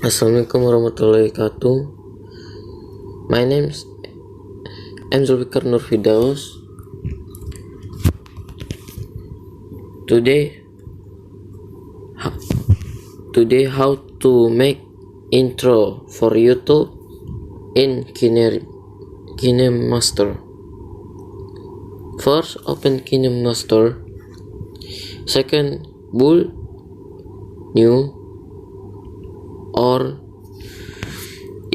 Assalamualaikum warahmatullahi wabarakatuh. My name's Zulfikar Nur Fidaus. Today how to make intro for YouTube in Kine Master. First, open Kine Master. Second, bold new, or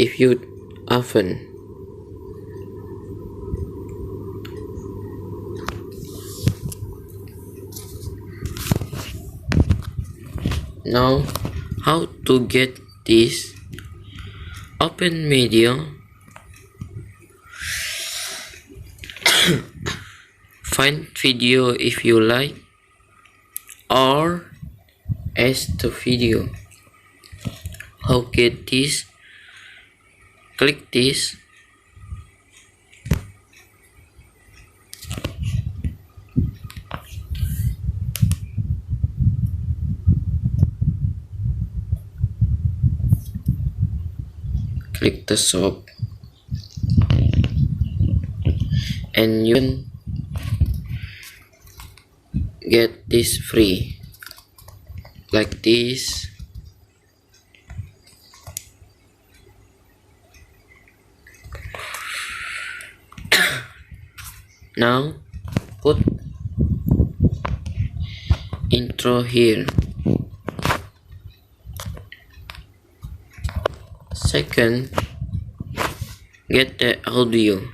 if you often. Now, how to get this? Open media, find video if you like, or as the video. How get this? Click this. Click the shop, and you can get this free, like this. Now put intro here. Second, get the audio.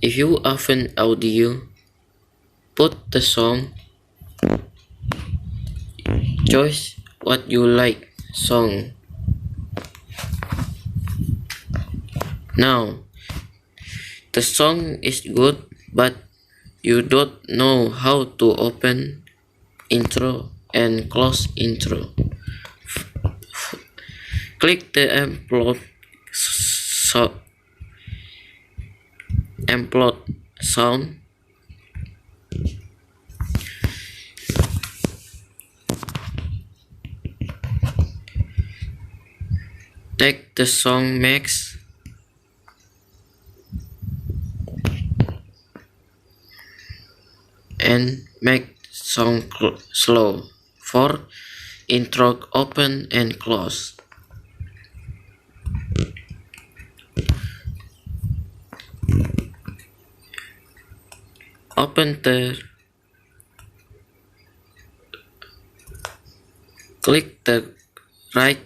If you often audio, put the song. Choose what you like song. Now, the song is good, but you don't know how to open intro and close intro. Click the upload sound. Take the song max and make song slow for intro open and close. Open the click the right,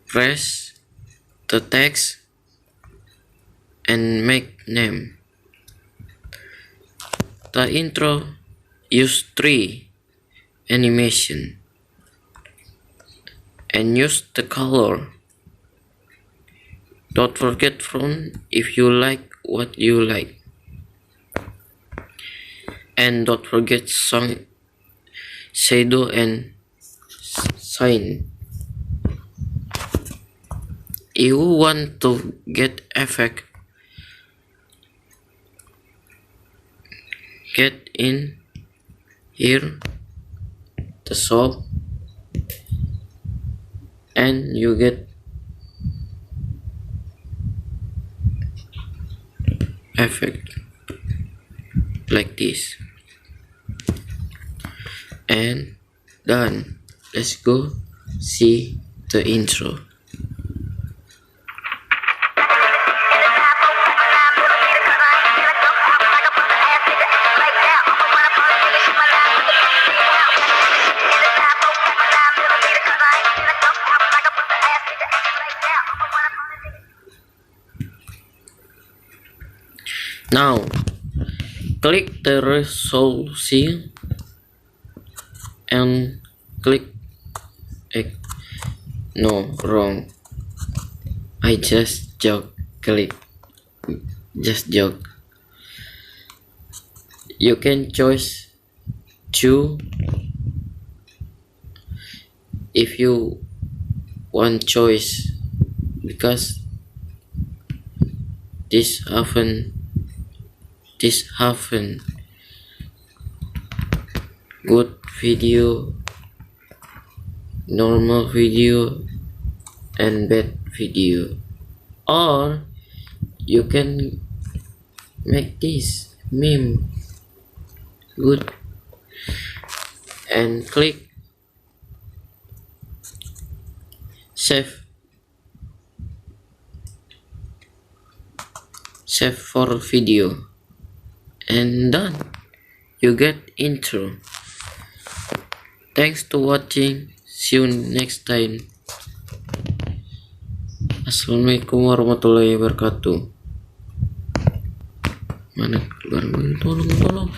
press the text and make name. The intro use 3 animation and use the color. Don't forget font if you like what you like. And don't forget song shadow and shine. If you want to get effect, get in here the shop and you get effect like this. And done. Let's go see the intro. Now click the resolution and click no, wrong. I just joke. Click just joke. You can choose 2 if you want choice, because this often good video, normal video, and bad video. Or you can make this meme good and click save for video, and done, you get intro. Thanks to watching, see you next time. Assalamualaikum warahmatullahi wabarakatuh. Mana keluar, tolong